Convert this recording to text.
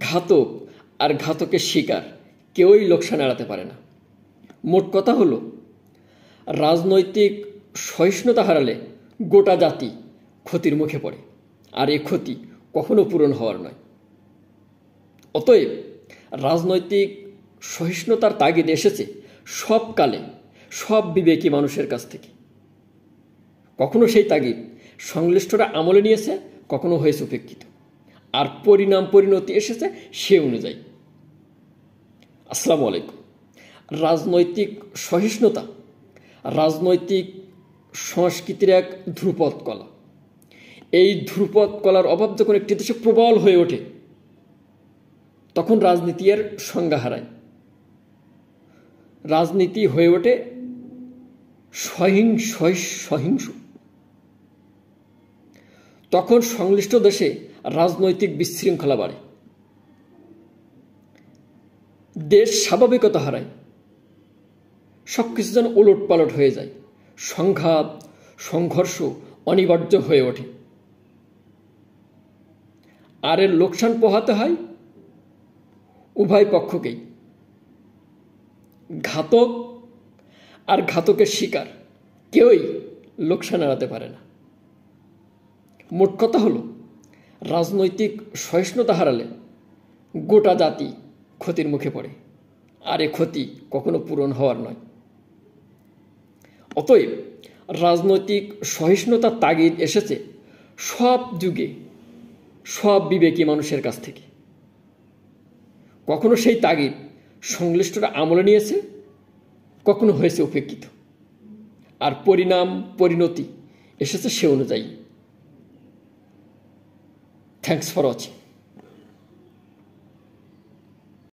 ঘাতক আর ঘাতকের শিকার কেউই লোকসান এড়াতে পারে না। মোট কথা হলো, রাজনৈতিক সহিষ্ণুতা হারালে গোটা জাতি ক্ষতির মুখে পড়ে, আর এই ক্ষতি কখনো পূরণ হওয়ার নয়। অতএব রাজনৈতিক সহিষ্ণুতার তাগিদ এসেছে সব কালে, সব বিবেকী মানুষের কাছ থেকে। কখনো সেই তাগিদ সংশ্লিষ্টরা আমলে নিয়েছে, কখনো হয়েছে উপেক্ষিত, আর পরিণতি এসেছে সে অনুযায়ী। আসসালামু আলাইকুম। রাজনৈতিক সহিষ্ণুতা রাজনৈতিক সংস্কৃতির এক ধ্রুপদ কলা। এই ধ্রুপদ কলার অভাব যখন একটি দেশে প্রবল হয়ে ওঠে, তখন রাজনীতি এর সংজ্ঞা হারায়। রাজনীতি হয়ে ওঠে সহিংস। তখন সংশ্লিষ্ট দেশে রাজনৈতিক বিশৃঙ্খলা বাড়ে, দেশ স্বাভাবিকতা হারায়, সবকিছু যেন ওলটপালট হয়ে যায়, সংঘাত সংঘর্ষ অনিবার্য হয়ে ওঠে। আর এর লোকসান পোহাতে হয় উভয় পক্ষকেই। ঘাতক আর ঘাতকের শিকার কেউই লোকসান এড়াতে পারে না। মোট কথা হলো, রাজনৈতিক সহিষ্ণুতা হারালে গোটা জাতি ক্ষতির মুখে পড়ে, আর এ ক্ষতি কখনো পূরণ হওয়ার নয়। অতএব রাজনৈতিক সহিষ্ণুতার তাগিদ এসেছে সব যুগে, সব বিবেকী মানুষের কাছ থেকে। কখনো সেই তাগিদ সংশ্লিষ্টরা আমলে নিয়েছে, কখনো হয়েছে উপেক্ষিত, আর পরিণতি এসেছে সে অনুযায়ী। Thanks for watching.